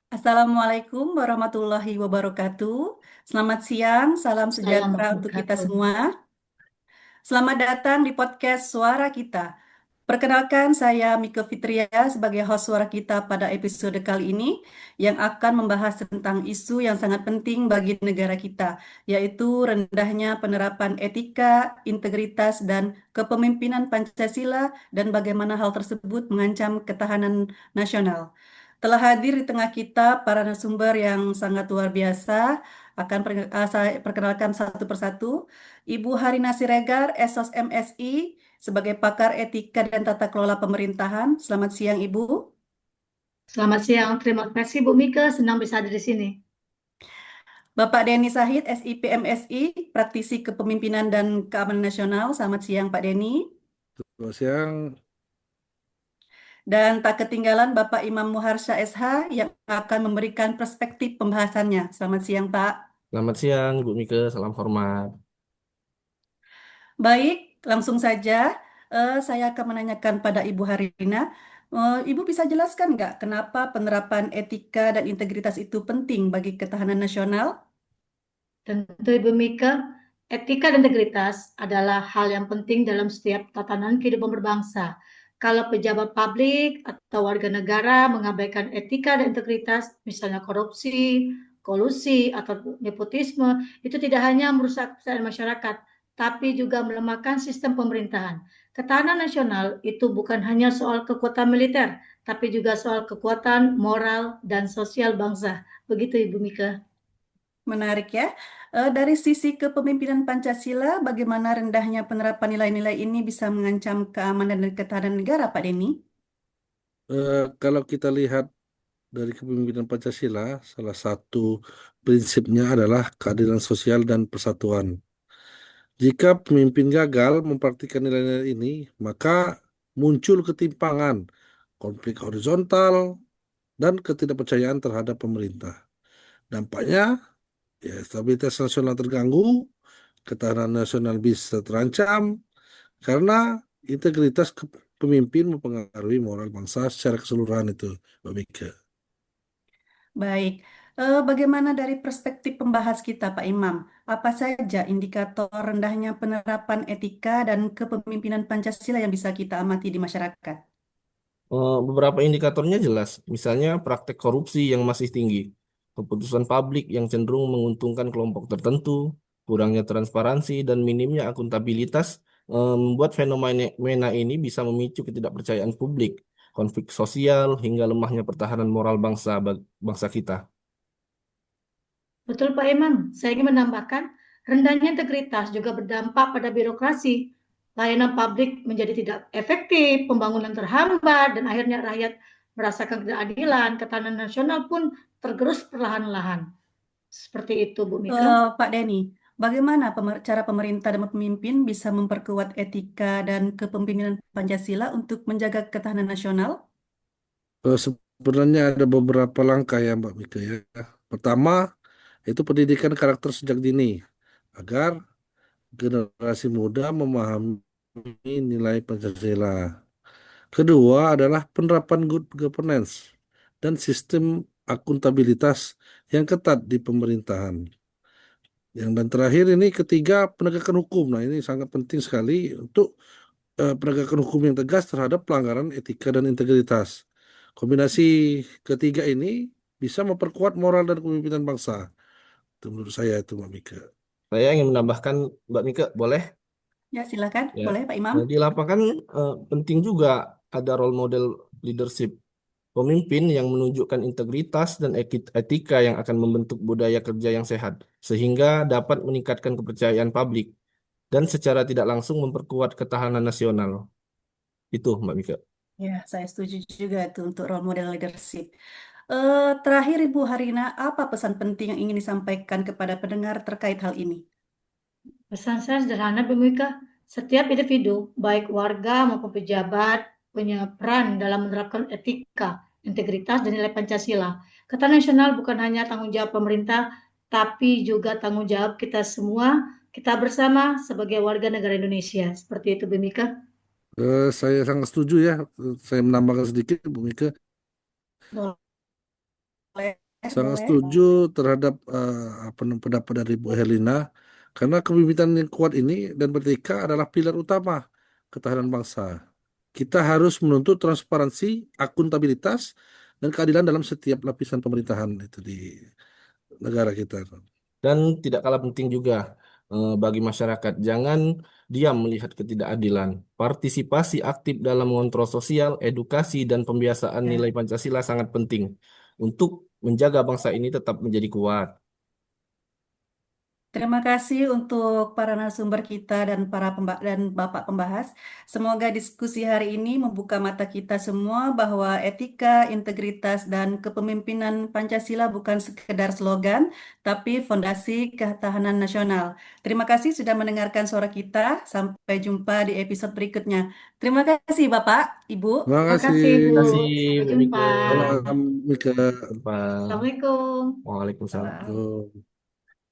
Assalamualaikum warahmatullahi wabarakatuh. Selamat siang, salam Salam sejahtera untuk kita wabarakatuh. semua. Selamat datang di podcast Suara Kita. Perkenalkan, saya Mika Fitria sebagai host Suara Kita pada episode kali ini yang akan membahas tentang isu yang sangat penting bagi negara kita, yaitu rendahnya penerapan etika, integritas, dan kepemimpinan Pancasila dan bagaimana hal tersebut mengancam ketahanan nasional. Telah hadir di tengah kita para narasumber yang sangat luar biasa. Saya perkenalkan satu persatu. Ibu Harina Siregar, SOS MSI, sebagai pakar etika dan tata kelola pemerintahan. Selamat siang, Ibu. Selamat siang, terima kasih Bu Mika, senang bisa hadir di sini. Bapak Denny Sahid, SIPMSI, praktisi kepemimpinan dan keamanan nasional. Selamat siang, Pak Denny. Selamat siang. Dan tak ketinggalan Bapak Imam Muharsha SH yang akan memberikan perspektif pembahasannya. Selamat siang, Pak. Selamat siang, Bu Mika. Salam hormat. Baik, langsung saja saya akan menanyakan pada Ibu Harina. Ibu bisa jelaskan nggak kenapa penerapan etika dan integritas itu penting bagi ketahanan nasional? Tentu Ibu Mika, etika dan integritas adalah hal yang penting dalam setiap tatanan kehidupan berbangsa. Kalau pejabat publik atau warga negara mengabaikan etika dan integritas, misalnya korupsi, kolusi, atau nepotisme, itu tidak hanya merusak kesehatan masyarakat, tapi juga melemahkan sistem pemerintahan. Ketahanan nasional itu bukan hanya soal kekuatan militer, tapi juga soal kekuatan moral dan sosial bangsa. Begitu Ibu Mika. Menarik ya. Dari sisi kepemimpinan Pancasila, bagaimana rendahnya penerapan nilai-nilai ini bisa mengancam keamanan dan ketahanan negara, Pak Denny? Kalau kita lihat dari kepemimpinan Pancasila, salah satu prinsipnya adalah keadilan sosial dan persatuan. Jika pemimpin gagal mempraktikkan nilai-nilai ini, maka muncul ketimpangan, konflik horizontal, dan ketidakpercayaan terhadap pemerintah. Dampaknya, ya, stabilitas nasional terganggu, ketahanan nasional bisa terancam, karena integritas pemimpin mempengaruhi moral bangsa secara keseluruhan itu, Mbak Mika. Baik. Bagaimana dari perspektif pembahas kita, Pak Imam? Apa saja indikator rendahnya penerapan etika dan kepemimpinan Pancasila yang bisa kita amati di masyarakat? Beberapa indikatornya jelas, misalnya praktek korupsi yang masih tinggi, keputusan publik yang cenderung menguntungkan kelompok tertentu, kurangnya transparansi dan minimnya akuntabilitas membuat fenomena ini bisa memicu ketidakpercayaan publik, konflik sosial, hingga lemahnya pertahanan moral bangsa kita. Betul Pak Imam, saya ingin menambahkan rendahnya integritas juga berdampak pada birokrasi. Layanan publik menjadi tidak efektif, pembangunan terhambat, dan akhirnya rakyat merasakan ketidakadilan, ketahanan nasional pun tergerus perlahan-lahan. Seperti itu Bu Mika. Pak Denny, bagaimana cara pemerintah dan pemimpin bisa memperkuat etika dan kepemimpinan Pancasila untuk menjaga ketahanan nasional? Sebenarnya ada beberapa langkah ya Mbak Mika ya. Pertama, itu pendidikan karakter sejak dini agar generasi muda memahami nilai Pancasila. Kedua adalah penerapan good governance dan sistem akuntabilitas yang ketat di pemerintahan. Dan terakhir ini ketiga penegakan hukum. Nah ini sangat penting sekali untuk penegakan hukum yang tegas terhadap pelanggaran etika dan integritas. Kombinasi ketiga ini bisa memperkuat moral dan kepemimpinan bangsa. Itu menurut saya itu Mbak Mika. Saya ingin menambahkan, Mbak Mika, boleh? Ya, silakan. Ya. Boleh, Pak Imam? Di lapangan penting juga ada role model leadership. Pemimpin yang menunjukkan integritas dan etika yang akan membentuk budaya kerja yang sehat, sehingga dapat meningkatkan kepercayaan publik dan secara tidak langsung memperkuat ketahanan nasional. Itu, Mbak Mika. Ya, saya setuju juga itu untuk role model leadership. Terakhir, Ibu Harina, apa pesan penting yang ingin disampaikan kepada pendengar terkait hal ini? Pesan saya sederhana, Bu Mika. Setiap individu, baik warga maupun pejabat, punya peran dalam menerapkan etika, integritas, dan nilai Pancasila. Ketahanan nasional bukan hanya tanggung jawab pemerintah, tapi juga tanggung jawab kita semua, kita bersama sebagai warga negara Indonesia. Seperti itu, Bu Mika. Saya sangat setuju ya. Saya menambahkan sedikit Bu Mika. Sangat boleh. setuju terhadap pendapat dari Bu Herlina, karena kepemimpinan yang kuat ini dan beretika adalah pilar utama ketahanan bangsa. Kita harus menuntut transparansi, akuntabilitas, dan keadilan dalam setiap lapisan pemerintahan itu di negara kita. Dan tidak kalah penting juga bagi masyarakat, jangan diam melihat ketidakadilan. Partisipasi aktif dalam mengontrol sosial, edukasi, dan pembiasaan nilai Ya. Pancasila sangat penting untuk menjaga bangsa ini tetap menjadi kuat. Terima kasih untuk para narasumber kita dan dan Bapak pembahas. Semoga diskusi hari ini membuka mata kita semua bahwa etika, integritas, dan kepemimpinan Pancasila bukan sekedar slogan, tapi fondasi ketahanan nasional. Terima kasih sudah mendengarkan suara kita. Sampai jumpa di episode berikutnya. Terima kasih Bapak, Ibu. Terima Terima kasih. kasih, Bu. Terima kasih, Sampai Bu jumpa. Mika. Salam, Mika. Jumpa. Assalamualaikum. Waalaikumsalam. Salam. Yo.